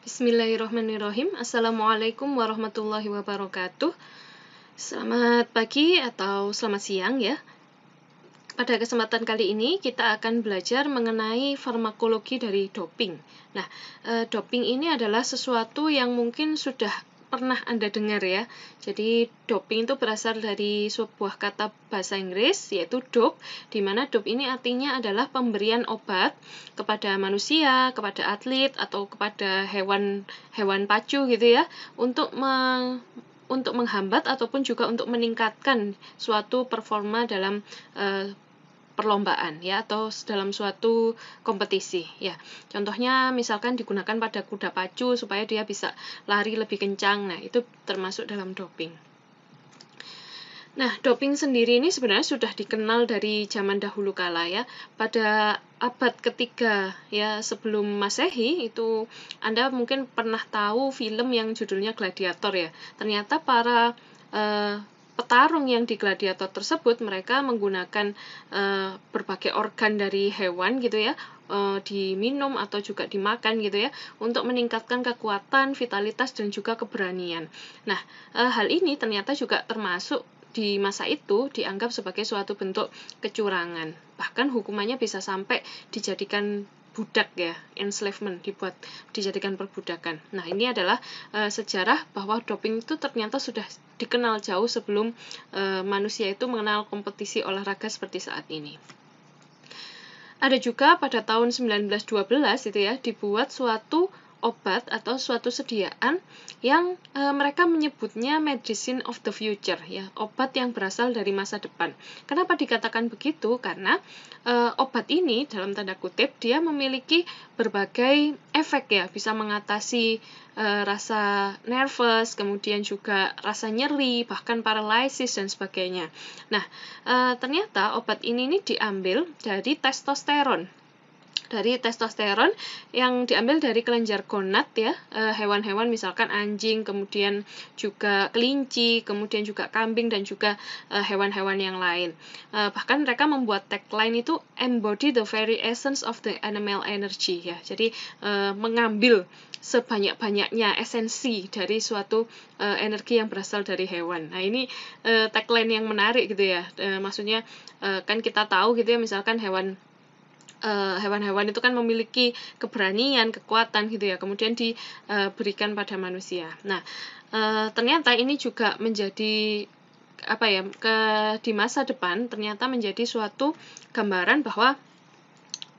Bismillahirrahmanirrahim. Assalamualaikum warahmatullahi wabarakatuh. Selamat pagi atau selamat siang ya. Pada kesempatan kali ini kita akan belajar mengenai farmakologi dari doping. Nah, doping ini adalah sesuatu yang mungkin sudah pernah Anda dengar ya. Jadi doping itu berasal dari sebuah kata bahasa Inggris yaitu dope, di mana dope ini artinya adalah pemberian obat kepada manusia, kepada atlet atau kepada hewan pacu gitu ya, untuk menghambat ataupun juga untuk meningkatkan suatu performa dalam perlombaan ya, atau dalam suatu kompetisi ya. Contohnya misalkan digunakan pada kuda pacu supaya dia bisa lari lebih kencang. Nah, itu termasuk dalam doping. Nah, doping sendiri ini sebenarnya sudah dikenal dari zaman dahulu kala ya. Pada abad ketiga ya sebelum Masehi itu Anda mungkin pernah tahu film yang judulnya Gladiator ya. Ternyata para petarung yang di gladiator tersebut mereka menggunakan berbagai organ dari hewan gitu ya, diminum atau juga dimakan gitu ya, untuk meningkatkan kekuatan, vitalitas dan juga keberanian. Nah, hal ini ternyata juga termasuk di masa itu dianggap sebagai suatu bentuk kecurangan. Bahkan hukumannya bisa sampai dijadikan budak ya, enslavement, dijadikan perbudakan. Nah, ini adalah sejarah bahwa doping itu ternyata sudah dikenal jauh sebelum manusia itu mengenal kompetisi olahraga seperti saat ini. Ada juga pada tahun 1912 itu ya, dibuat suatu obat atau suatu sediaan yang mereka menyebutnya medicine of the future ya, obat yang berasal dari masa depan. Kenapa dikatakan begitu? Karena obat ini dalam tanda kutip dia memiliki berbagai efek ya, bisa mengatasi rasa nervous, kemudian juga rasa nyeri, bahkan paralisis dan sebagainya. Nah, ternyata obat ini diambil dari testosteron yang diambil dari kelenjar gonad ya, hewan-hewan misalkan anjing, kemudian juga kelinci, kemudian juga kambing dan juga hewan-hewan yang lain. Bahkan mereka membuat tagline itu embody the very essence of the animal energy ya. Jadi mengambil sebanyak-banyaknya esensi dari suatu energi yang berasal dari hewan. Nah, ini tagline yang menarik gitu ya. Maksudnya kan kita tahu gitu ya, misalkan hewan-hewan itu kan memiliki keberanian, kekuatan gitu ya, kemudian diberikan pada manusia. Nah, ternyata ini juga menjadi di masa depan ternyata menjadi suatu gambaran bahwa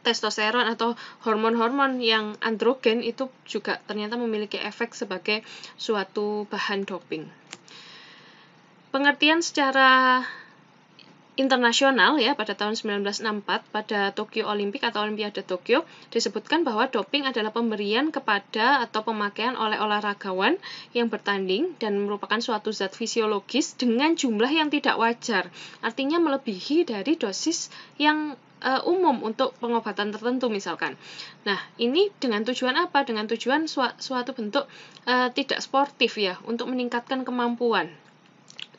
testosteron atau hormon-hormon yang androgen itu juga ternyata memiliki efek sebagai suatu bahan doping. Pengertian secara internasional ya, pada tahun 1964 pada Tokyo Olympic atau Olimpiade Tokyo disebutkan bahwa doping adalah pemberian kepada atau pemakaian oleh olahragawan yang bertanding dan merupakan suatu zat fisiologis dengan jumlah yang tidak wajar, artinya melebihi dari dosis yang umum untuk pengobatan tertentu misalkan. Nah, ini dengan tujuan apa? Dengan tujuan suatu bentuk tidak sportif ya, untuk meningkatkan kemampuan.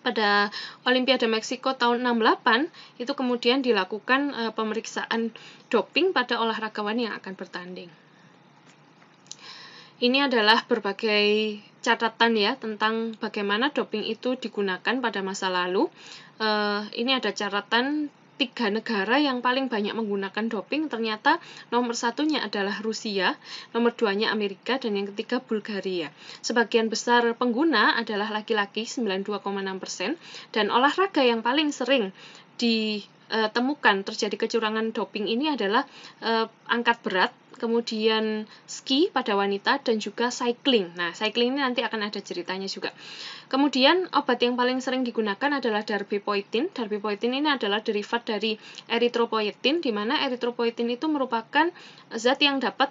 Pada Olimpiade Meksiko tahun 68 itu kemudian dilakukan pemeriksaan doping pada olahragawan yang akan bertanding. Ini adalah berbagai catatan ya tentang bagaimana doping itu digunakan pada masa lalu. Ini ada catatan 3 negara yang paling banyak menggunakan doping, ternyata nomor 1-nya adalah Rusia, nomor 2-nya Amerika, dan yang ketiga Bulgaria. Sebagian besar pengguna adalah laki-laki 92,6%, dan olahraga yang paling sering ditemukan terjadi kecurangan doping ini adalah angkat berat, kemudian ski pada wanita, dan juga cycling. Nah, cycling ini nanti akan ada ceritanya juga. Kemudian obat yang paling sering digunakan adalah darbepoetin. Darbepoetin ini adalah derivat dari eritropoietin, di mana eritropoietin itu merupakan zat yang dapat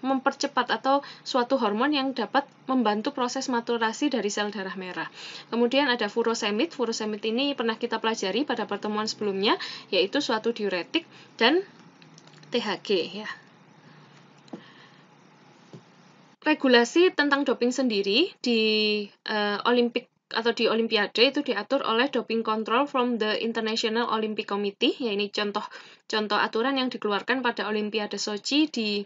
mempercepat atau suatu hormon yang dapat membantu proses maturasi dari sel darah merah. Kemudian ada furosemid. Furosemid ini pernah kita pelajari pada pertemuan sebelumnya, yaitu suatu diuretik, dan THG ya. Regulasi tentang doping sendiri di Olympic atau di Olimpiade itu diatur oleh Doping Control from the International Olympic Committee. Ya, ini contoh aturan yang dikeluarkan pada Olimpiade Sochi di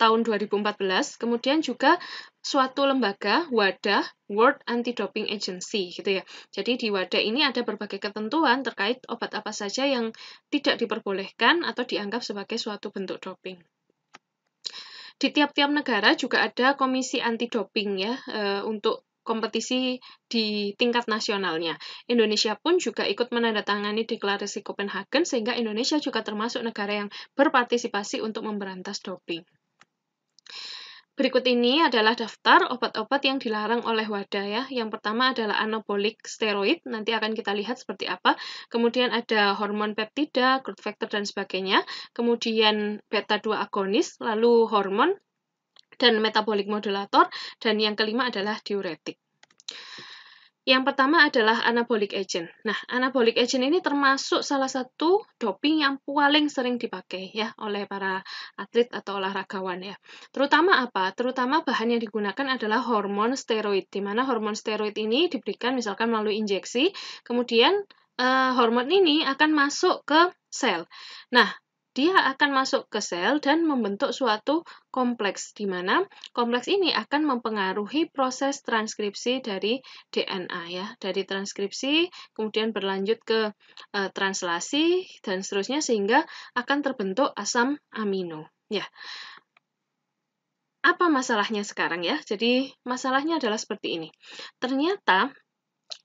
tahun 2014. Kemudian juga suatu lembaga, WADA, World Anti-Doping Agency, gitu ya. Jadi di WADA ini ada berbagai ketentuan terkait obat apa saja yang tidak diperbolehkan atau dianggap sebagai suatu bentuk doping. Di tiap-tiap negara juga ada komisi anti-doping ya, untuk kompetisi di tingkat nasionalnya. Indonesia pun juga ikut menandatangani deklarasi Copenhagen, sehingga Indonesia juga termasuk negara yang berpartisipasi untuk memberantas doping. Berikut ini adalah daftar obat-obat yang dilarang oleh WADA ya. Yang pertama adalah anabolic steroid, nanti akan kita lihat seperti apa. Kemudian ada hormon peptida, growth factor dan sebagainya. Kemudian beta-2 agonis, lalu hormon dan metabolic modulator, dan yang kelima adalah diuretik. Yang pertama adalah anabolic agent. Nah, anabolic agent ini termasuk salah satu doping yang paling sering dipakai ya oleh para atlet atau olahragawan ya. Terutama apa? Terutama bahan yang digunakan adalah hormon steroid, di mana hormon steroid ini diberikan misalkan melalui injeksi, kemudian hormon ini akan masuk ke sel. Nah, dia akan masuk ke sel dan membentuk suatu kompleks, di mana kompleks ini akan mempengaruhi proses transkripsi dari DNA ya. Dari transkripsi kemudian berlanjut ke translasi dan seterusnya, sehingga akan terbentuk asam amino ya. Apa masalahnya sekarang ya? Jadi masalahnya adalah seperti ini. Ternyata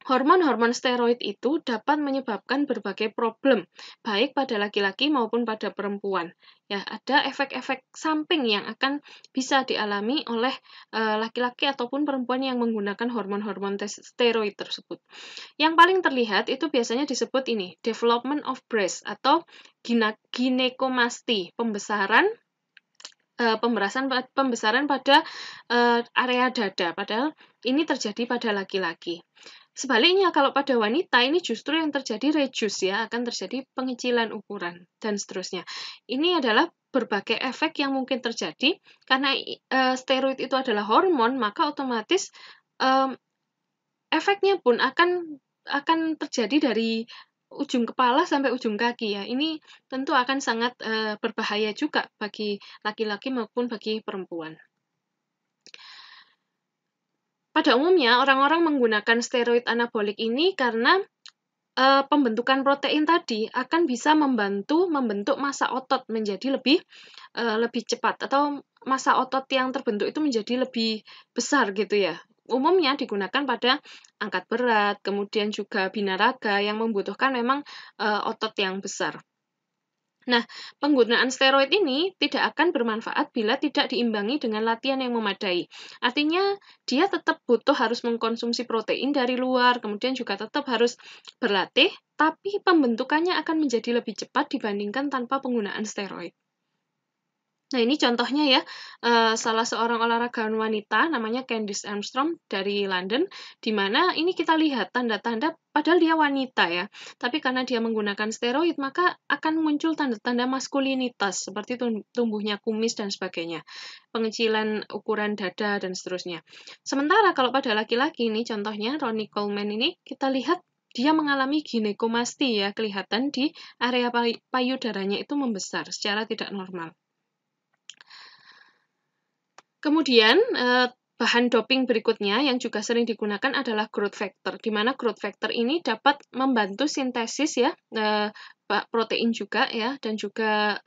hormon-hormon steroid itu dapat menyebabkan berbagai problem, baik pada laki-laki maupun pada perempuan. Ya, ada efek-efek samping yang akan bisa dialami oleh laki-laki ataupun perempuan yang menggunakan hormon-hormon steroid tersebut. Yang paling terlihat itu biasanya disebut ini, development of breast atau ginekomasti, pembesaran pada area dada, padahal ini terjadi pada laki-laki. Sebaliknya, kalau pada wanita, ini justru yang terjadi reduce ya, akan terjadi pengecilan ukuran, dan seterusnya. Ini adalah berbagai efek yang mungkin terjadi, karena steroid itu adalah hormon, maka otomatis efeknya pun akan terjadi dari ujung kepala sampai ujung kaki ya. Ini tentu akan sangat berbahaya juga bagi laki-laki maupun bagi perempuan. Pada umumnya, orang-orang menggunakan steroid anabolik ini karena pembentukan protein tadi akan bisa membentuk massa otot menjadi lebih cepat, atau massa otot yang terbentuk itu menjadi lebih besar gitu ya. Umumnya digunakan pada angkat berat, kemudian juga binaraga yang membutuhkan memang otot yang besar. Nah, penggunaan steroid ini tidak akan bermanfaat bila tidak diimbangi dengan latihan yang memadai. Artinya, dia tetap harus mengkonsumsi protein dari luar, kemudian juga tetap harus berlatih, tapi pembentukannya akan menjadi lebih cepat dibandingkan tanpa penggunaan steroid. Nah, ini contohnya ya, salah seorang olahragawan wanita namanya Candice Armstrong dari London, di mana ini kita lihat tanda-tanda, padahal dia wanita ya, tapi karena dia menggunakan steroid, maka akan muncul tanda-tanda maskulinitas, seperti tumbuhnya kumis dan sebagainya, pengecilan ukuran dada, dan seterusnya. Sementara kalau pada laki-laki ini, contohnya Ronnie Coleman ini, kita lihat dia mengalami ginekomasti ya, kelihatan di area payudaranya itu membesar secara tidak normal. Kemudian, bahan doping berikutnya yang juga sering digunakan adalah growth factor, di mana growth factor ini dapat membantu sintesis ya, protein juga ya, dan juga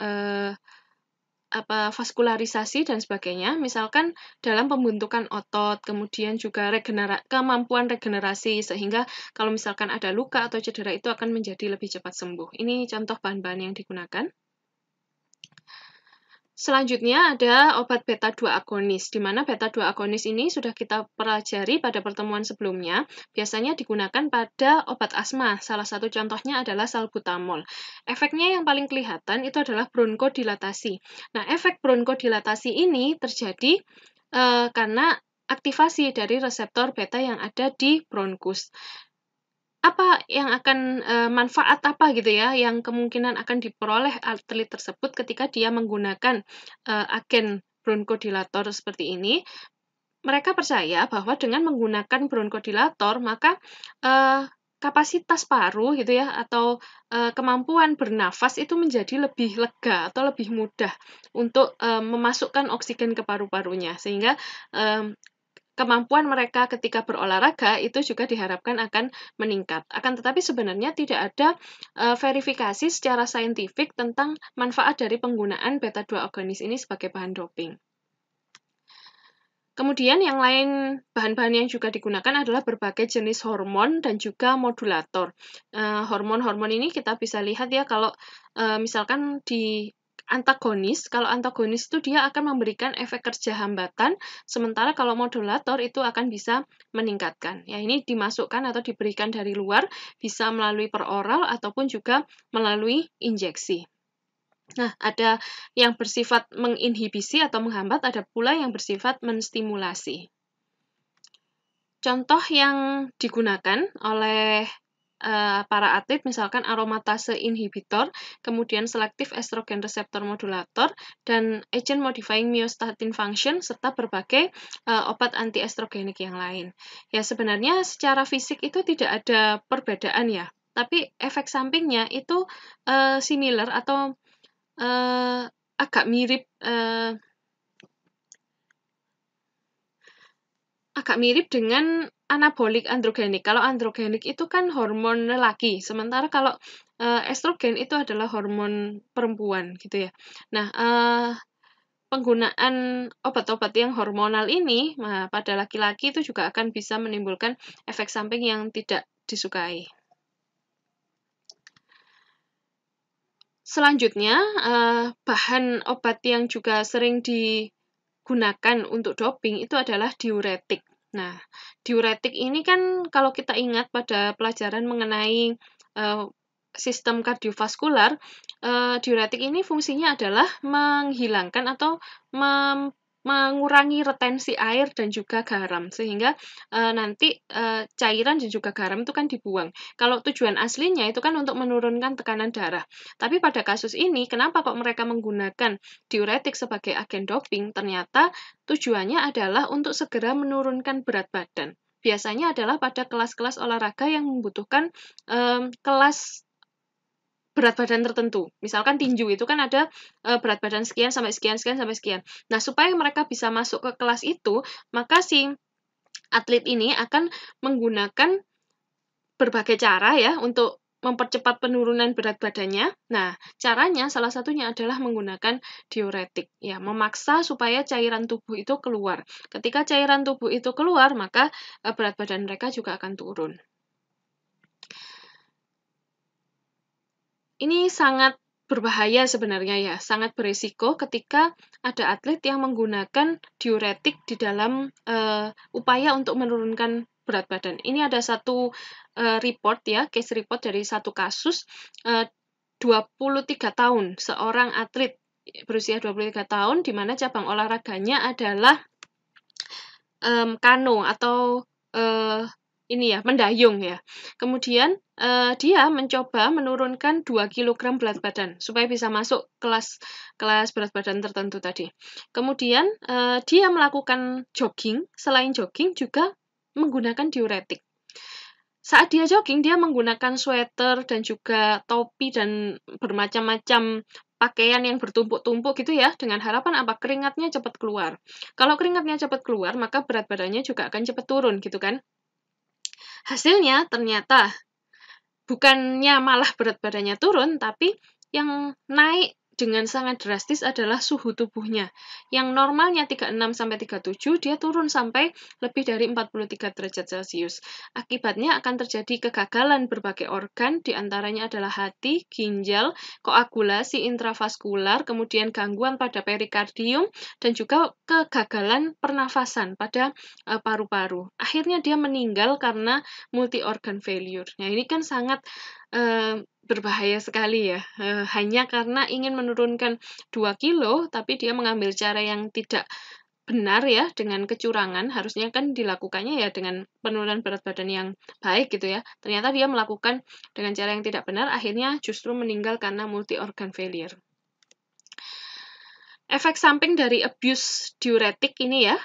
vaskularisasi dan sebagainya. Misalkan dalam pembentukan otot, kemudian juga kemampuan regenerasi, sehingga kalau misalkan ada luka atau cedera itu akan menjadi lebih cepat sembuh. Ini contoh bahan-bahan yang digunakan. Selanjutnya ada obat beta-2 agonis, di mana beta-2 agonis ini sudah kita pelajari pada pertemuan sebelumnya, biasanya digunakan pada obat asma, salah satu contohnya adalah salbutamol. Efeknya yang paling kelihatan itu adalah bronkodilatasi. Nah, efek bronkodilatasi ini terjadi karena aktivasi dari reseptor beta yang ada di bronkus. Apa yang akan manfaat apa gitu ya yang kemungkinan akan diperoleh atlet tersebut ketika dia menggunakan agen bronkodilator seperti ini? mereka percaya bahwa dengan menggunakan bronchodilator maka kapasitas paru gitu ya atau kemampuan bernafas itu menjadi lebih lega atau lebih mudah untuk memasukkan oksigen ke paru-parunya sehingga kemampuan mereka ketika berolahraga itu juga diharapkan akan meningkat. Akan tetapi sebenarnya tidak ada verifikasi secara saintifik tentang manfaat dari penggunaan beta-2 agonis ini sebagai bahan doping. Kemudian yang lain bahan-bahan yang juga digunakan adalah berbagai jenis hormon dan juga modulator. Hormon-hormon ini kita bisa lihat ya kalau misalkan di antagonis, kalau antagonis itu dia akan memberikan efek kerja hambatan, sementara kalau modulator itu akan bisa meningkatkan. Ya, ini dimasukkan atau diberikan dari luar, bisa melalui peroral ataupun juga melalui injeksi. Nah, ada yang bersifat menginhibisi atau menghambat, ada pula yang bersifat menstimulasi. Contoh yang digunakan oleh para atlet misalkan aromatase inhibitor, kemudian selective estrogen receptor modulator, dan agent modifying myostatin function, serta berbagai obat antiestrogenik yang lain. Ya sebenarnya secara fisik itu tidak ada perbedaan ya, tapi efek sampingnya itu similar atau agak mirip dengan anabolik androgenik. Kalau androgenik itu kan hormon lelaki, sementara kalau estrogen itu adalah hormon perempuan gitu ya. Nah, penggunaan obat-obat yang hormonal ini pada laki-laki itu juga akan bisa menimbulkan efek samping yang tidak disukai. Selanjutnya, bahan obat yang juga sering digunakan untuk doping itu adalah diuretik. Nah, diuretik ini kan kalau kita ingat pada pelajaran mengenai sistem kardiovaskular, diuretik ini fungsinya adalah menghilangkan atau mengurangi retensi air dan juga garam, sehingga nanti cairan dan juga garam itu kan dibuang. Kalau tujuan aslinya itu kan untuk menurunkan tekanan darah. Tapi pada kasus ini, kenapa kok mereka menggunakan diuretik sebagai agen doping? Ternyata tujuannya adalah untuk segera menurunkan berat badan. Biasanya adalah pada kelas-kelas olahraga yang membutuhkan kelas berat badan tertentu. Misalkan tinju itu kan ada berat badan sekian sampai sekian, sekian sampai sekian. Nah, supaya mereka bisa masuk ke kelas itu, maka si atlet ini akan menggunakan berbagai cara ya untuk mempercepat penurunan berat badannya. Nah, caranya salah satunya adalah menggunakan diuretik. Ya, memaksa supaya cairan tubuh itu keluar. Ketika cairan tubuh itu keluar, maka berat badan mereka juga akan turun. Ini sangat berbahaya sebenarnya ya, sangat berisiko ketika ada atlet yang menggunakan diuretik di dalam upaya untuk menurunkan berat badan. Ini ada satu report ya, case report dari satu kasus 23 tahun seorang atlet berusia 23 tahun di mana cabang olahraganya adalah kano atau ini ya, mendayung ya. Kemudian dia mencoba menurunkan 2 kg berat badan supaya bisa masuk kelas berat badan tertentu tadi. Kemudian dia melakukan jogging, selain jogging juga menggunakan diuretik. Saat dia jogging, dia menggunakan sweater dan juga topi dan bermacam-macam pakaian yang bertumpuk-tumpuk gitu ya, dengan harapan apa? Keringatnya cepat keluar. Kalau keringatnya cepat keluar, maka berat badannya juga akan cepat turun gitu kan. Hasilnya ternyata bukannya malah berat badannya turun, tapi yang naik dengan sangat drastis adalah suhu tubuhnya. Yang normalnya 36-37, dia turun sampai lebih dari 43 derajat Celcius. Akibatnya akan terjadi kegagalan berbagai organ, diantaranya adalah hati, ginjal, koagulasi intravaskular, kemudian gangguan pada perikardium, dan juga kegagalan pernafasan pada paru-paru. Akhirnya dia meninggal karena multi-organ failure. Nah, ini kan sangat berbahaya sekali ya, hanya karena ingin menurunkan 2 kilo, tapi dia mengambil cara yang tidak benar ya, dengan kecurangan, harusnya kan dilakukannya ya dengan penurunan berat badan yang baik gitu ya. Ternyata dia melakukan dengan cara yang tidak benar, akhirnya justru meninggal karena multi-organ failure. Efek samping dari abuse diuretik ini ya,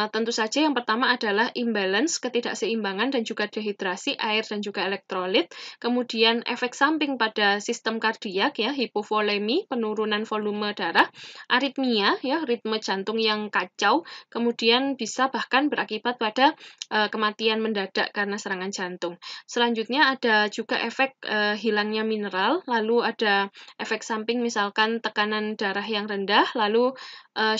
tentu saja yang pertama adalah imbalance, ketidakseimbangan dan juga dehidrasi air dan juga elektrolit. Kemudian efek samping pada sistem kardiak ya, hipovolemi, penurunan volume darah, aritmia ya, ritme jantung yang kacau, kemudian bisa bahkan berakibat pada kematian mendadak karena serangan jantung. Selanjutnya ada juga efek hilangnya mineral, lalu ada efek samping misalkan tekanan darah yang rendah, lalu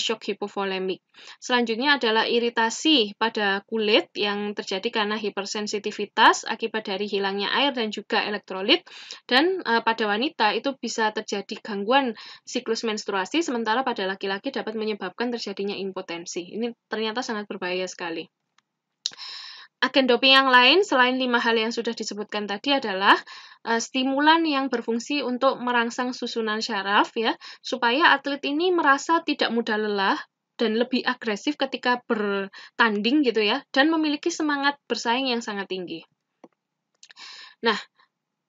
shock hipovolemik. Selanjutnya adalah iritasi pada kulit yang terjadi karena hipersensitivitas akibat dari hilangnya air dan juga elektrolit. Dan pada wanita itu bisa terjadi gangguan siklus menstruasi, sementara pada laki-laki dapat menyebabkan terjadinya impotensi. Ini ternyata sangat berbahaya sekali. Agen doping yang lain selain 5 hal yang sudah disebutkan tadi adalah stimulan yang berfungsi untuk merangsang susunan syaraf ya, supaya atlet ini merasa tidak mudah lelah dan lebih agresif ketika bertanding gitu ya, dan memiliki semangat bersaing yang sangat tinggi. Nah,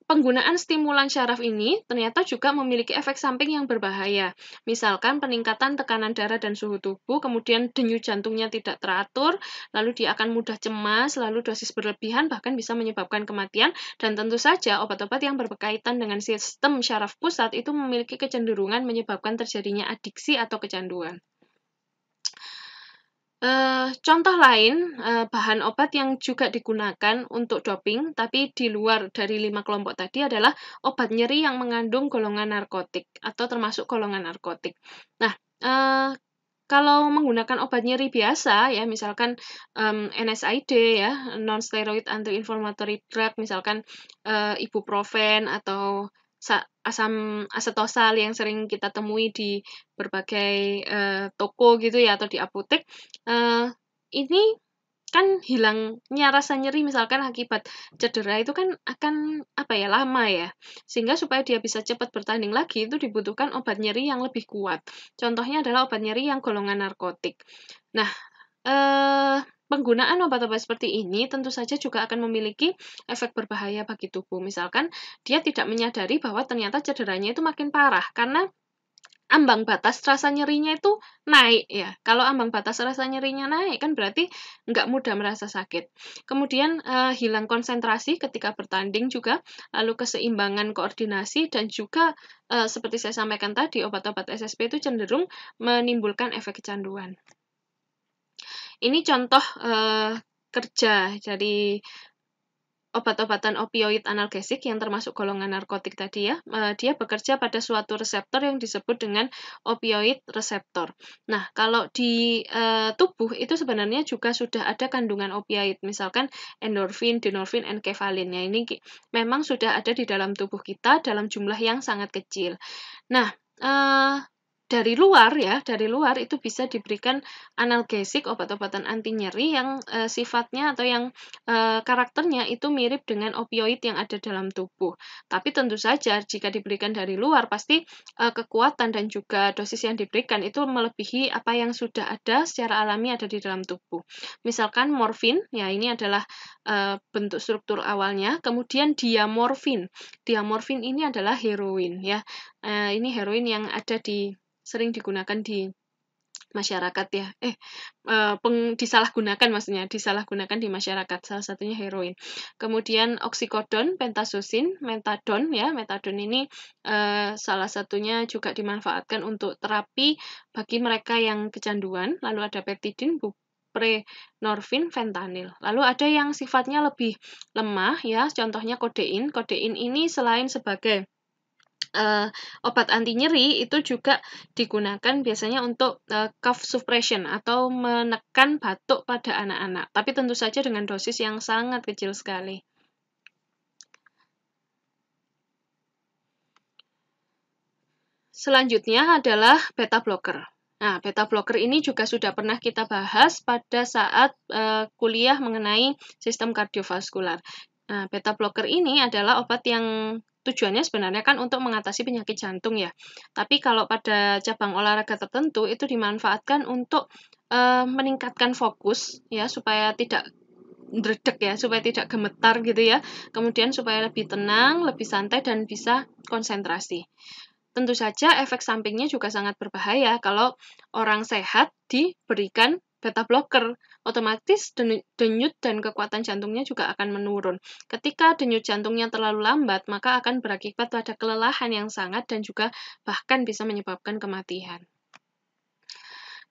penggunaan stimulan syaraf ini ternyata juga memiliki efek samping yang berbahaya. Misalkan peningkatan tekanan darah dan suhu tubuh, kemudian denyut jantungnya tidak teratur, lalu dia akan mudah cemas, lalu dosis berlebihan bahkan bisa menyebabkan kematian, dan tentu saja obat-obat yang berkaitan dengan sistem syaraf pusat itu memiliki kecenderungan menyebabkan terjadinya adiksi atau kecanduan. Contoh lain, bahan obat yang juga digunakan untuk doping, tapi di luar dari 5 kelompok tadi adalah obat nyeri yang mengandung golongan narkotik atau termasuk golongan narkotik. Nah, kalau menggunakan obat nyeri biasa ya, misalkan NSAID ya, non-steroid anti-inflammatory drug, misalkan ibuprofen atau asam asetosal yang sering kita temui di berbagai toko gitu ya, atau di apotek, ini kan hilangnya rasa nyeri misalkan akibat cedera itu kan akan lama ya, sehingga supaya dia bisa cepat bertanding lagi itu dibutuhkan obat nyeri yang lebih kuat. Contohnya adalah obat nyeri yang golongan narkotik. Nah, penggunaan obat-obat seperti ini tentu saja juga akan memiliki efek berbahaya bagi tubuh. Misalkan dia tidak menyadari bahwa ternyata cederanya itu makin parah karena ambang batas rasa nyerinya itu naik ya. Kalau ambang batas rasa nyerinya naik kan berarti nggak mudah merasa sakit. Kemudian hilang konsentrasi ketika bertanding juga, lalu keseimbangan koordinasi, dan juga seperti saya sampaikan tadi, obat-obat SSP itu cenderung menimbulkan efek kecanduan. Ini contoh kerja dari obat-obatan opioid analgesik yang termasuk golongan narkotik tadi ya. Dia bekerja pada suatu reseptor yang disebut dengan opioid reseptor. Nah, kalau di tubuh itu sebenarnya juga sudah ada kandungan opioid, misalkan endorfin, denorfin, enkefalin. Ya, ini memang sudah ada di dalam tubuh kita dalam jumlah yang sangat kecil. Nah, dari luar itu bisa diberikan analgesik, obat-obatan anti nyeri yang sifatnya atau yang karakternya itu mirip dengan opioid yang ada dalam tubuh. Tapi tentu saja jika diberikan dari luar pasti kekuatan dan juga dosis yang diberikan itu melebihi apa yang sudah ada secara alami ada di dalam tubuh. Misalkan morfin, ya ini adalah bentuk struktur awalnya. Kemudian diamorfin. Diamorfin ini adalah heroin ya. Ini heroin yang sering digunakan di masyarakat ya. Disalahgunakan di masyarakat, salah satunya heroin. Kemudian oksikodon, pentazosin, metadon ya. Metadon ini salah satunya juga dimanfaatkan untuk terapi bagi mereka yang kecanduan. Lalu ada peptidin, buprenorfin, fentanyl. Lalu ada yang sifatnya lebih lemah ya, contohnya kodein. Kodein ini selain sebagai obat anti nyeri itu juga digunakan biasanya untuk cough suppression atau menekan batuk pada anak-anak, tapi tentu saja dengan dosis yang sangat kecil sekali. Selanjutnya adalah beta blocker. Nah, beta blocker ini juga sudah pernah kita bahas pada saat kuliah mengenai sistem kardiovaskular. Nah, beta blocker ini adalah obat yang tujuannya sebenarnya kan untuk mengatasi penyakit jantung ya. Tapi kalau pada cabang olahraga tertentu itu dimanfaatkan untuk meningkatkan fokus ya, supaya tidak dredeg ya, supaya tidak gemetar gitu ya. Kemudian supaya lebih tenang, lebih santai dan bisa konsentrasi. tentu saja efek sampingnya juga sangat berbahaya kalau orang sehat diberikan beta blocker. Otomatis denyut dan kekuatan jantungnya juga akan menurun. Ketika denyut jantungnya terlalu lambat, maka akan berakibat pada kelelahan yang sangat dan juga bahkan bisa menyebabkan kematian.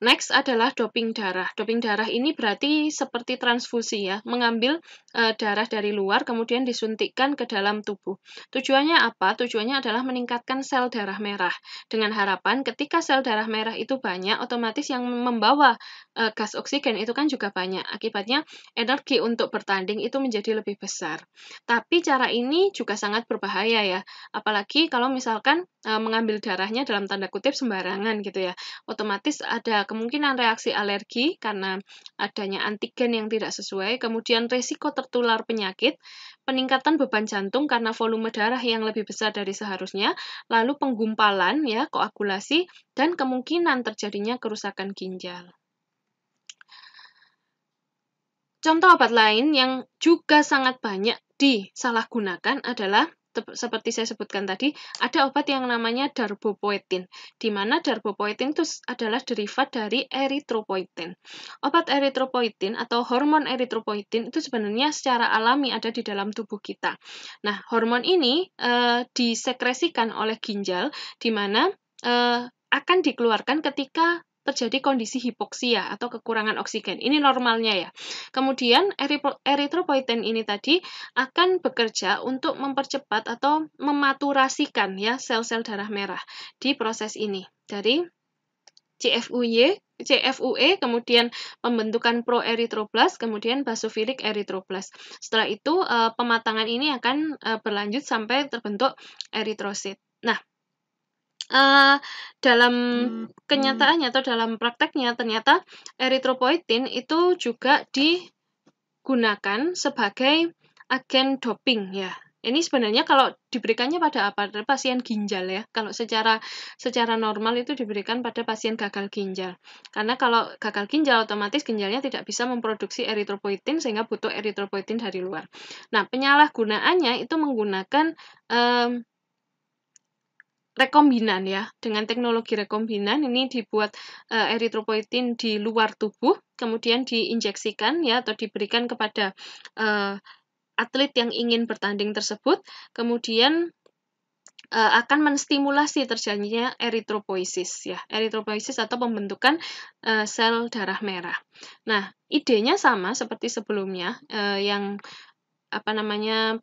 Next adalah doping darah. Doping darah ini berarti seperti transfusi ya, mengambil darah dari luar kemudian disuntikkan ke dalam tubuh. Tujuannya apa? Tujuannya adalah meningkatkan sel darah merah. Dengan harapan ketika sel darah merah itu banyak, otomatis yang membawa gas oksigen itu kan juga banyak. Akibatnya energi untuk bertanding itu menjadi lebih besar. Tapi cara ini juga sangat berbahaya ya, apalagi kalau misalkan mengambil darahnya dalam tanda kutip sembarangan gitu ya. Otomatis ada kemungkinan reaksi alergi karena adanya antigen yang tidak sesuai, kemudian risiko tertular penyakit, peningkatan beban jantung karena volume darah yang lebih besar dari seharusnya, lalu penggumpalan ya, koagulasi, dan kemungkinan terjadinya kerusakan ginjal. Contoh obat lain yang juga sangat banyak disalahgunakan adalah seperti saya sebutkan tadi, ada obat yang namanya darbepoetin, di mana darbepoetin itu adalah derivat dari eritropoetin. Obat eritropoetin atau hormon eritropoetin itu sebenarnya secara alami ada di dalam tubuh kita. Nah, hormon ini disekresikan oleh ginjal, di mana akan dikeluarkan ketika terjadi kondisi hipoksia atau kekurangan oksigen. Ini normalnya ya. Kemudian eritropoetin ini tadi akan bekerja untuk mempercepat atau mematurasikan ya sel-sel darah merah di proses ini. Dari CFUE, kemudian pembentukan proeritroblast, kemudian basofilik eritroblast. Setelah itu pematangan ini akan berlanjut sampai terbentuk eritrosit. Nah, dalam kenyataannya atau dalam prakteknya ternyata eritropoetin itu juga digunakan sebagai agen doping ya. Ini sebenarnya kalau diberikannya pada apa? Pada pasien ginjal ya. Kalau secara normal itu diberikan pada pasien gagal ginjal. Karena kalau gagal ginjal otomatis ginjalnya tidak bisa memproduksi eritropoetin sehingga butuh eritropoetin dari luar. Nah, penyalahgunaannya itu menggunakan rekombinan ya. Dengan teknologi rekombinan ini dibuat eritropoetin di luar tubuh, kemudian diinjeksikan ya atau diberikan kepada atlet yang ingin bertanding tersebut, kemudian akan menstimulasi terjadinya eritropoiesis ya. Eritropoiesis atau pembentukan sel darah merah. Nah, idenya sama seperti sebelumnya yang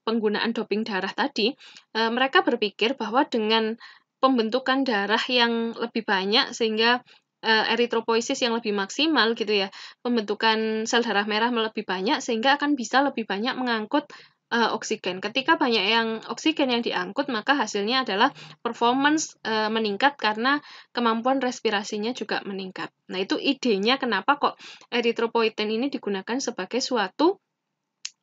penggunaan doping darah tadi, mereka berpikir bahwa dengan pembentukan darah yang lebih banyak sehingga eritropoiesis yang lebih maksimal gitu ya, pembentukan sel darah merah lebih banyak sehingga akan bisa lebih banyak mengangkut oksigen. Ketika banyak yang oksigen yang diangkut, maka hasilnya adalah performance meningkat karena kemampuan respirasinya juga meningkat. Nah, itu idenya kenapa kok eritropoetin ini digunakan sebagai suatu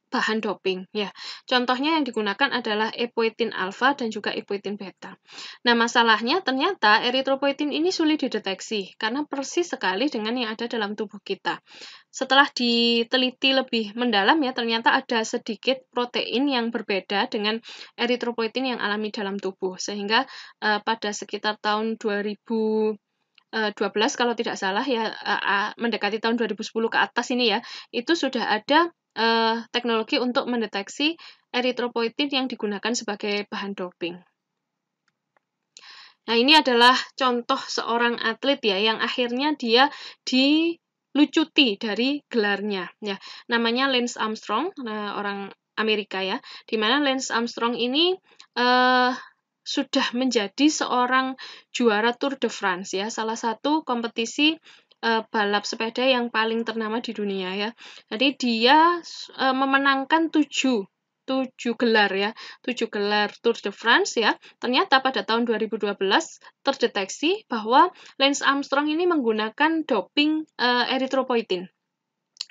bahan doping ya. Contohnya yang digunakan adalah epoetin alfa dan juga epoetin beta. Nah, masalahnya ternyata eritropoetin ini sulit dideteksi karena persis sekali dengan yang ada dalam tubuh kita. Setelah diteliti lebih mendalam ya, ternyata ada sedikit protein yang berbeda dengan eritropoetin yang alami dalam tubuh. Sehingga pada sekitar tahun 2012 kalau tidak salah ya, mendekati tahun 2010 ke atas ini ya, itu sudah ada teknologi untuk mendeteksi eritropoetin yang digunakan sebagai bahan doping. Nah, ini adalah contoh seorang atlet ya yang akhirnya dia dilucuti dari gelarnya ya. Namanya Lance Armstrong, orang Amerika ya. Di mana Lance Armstrong ini sudah menjadi seorang juara Tour de France ya, salah satu kompetisi balap sepeda yang paling ternama di dunia ya. Jadi dia memenangkan 7 gelar ya, 7 gelar Tour de France ya. Ternyata pada tahun 2012 terdeteksi bahwa Lance Armstrong ini menggunakan doping eritropoetin.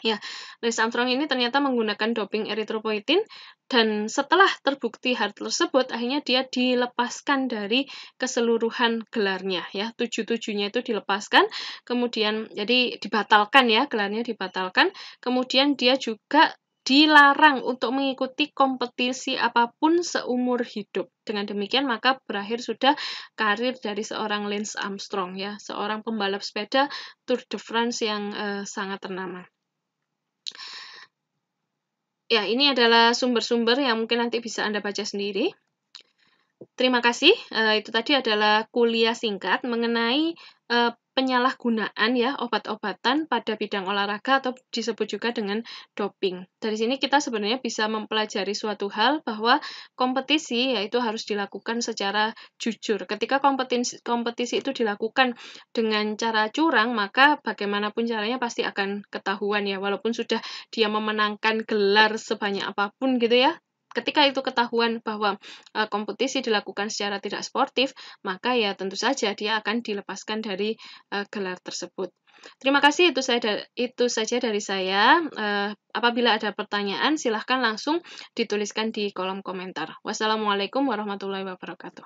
Ya, Lance Armstrong ini ternyata menggunakan doping eritropoetin dan setelah terbukti hal tersebut akhirnya dia dilepaskan dari keseluruhan gelarnya ya. 7-7-nya itu dilepaskan, kemudian jadi dibatalkan ya, gelarnya dibatalkan. Kemudian dia juga dilarang untuk mengikuti kompetisi apapun seumur hidup Dengan demikian maka berakhir sudah karir dari seorang Lance Armstrong ya, seorang pembalap sepeda Tour de France yang sangat ternama. Ya, ini adalah sumber-sumber yang mungkin nanti bisa Anda baca sendiri. Terima kasih. Itu tadi adalah kuliah singkat mengenai penyalahgunaan ya obat-obatan pada bidang olahraga atau disebut juga dengan doping. Dari sini kita sebenarnya bisa mempelajari suatu hal bahwa kompetisi yaitu harus dilakukan secara jujur. Ketika kompetisi itu dilakukan dengan cara curang, maka bagaimanapun caranya pasti akan ketahuan ya, walaupun sudah dia memenangkan gelar sebanyak apapun gitu ya. Ketika itu ketahuan bahwa kompetisi dilakukan secara tidak sportif, maka ya tentu saja dia akan dilepaskan dari gelar tersebut. Terima kasih, itu saja dari saya. Apabila ada pertanyaan, silahkan langsung dituliskan di kolom komentar. Wassalamualaikum warahmatullahi wabarakatuh.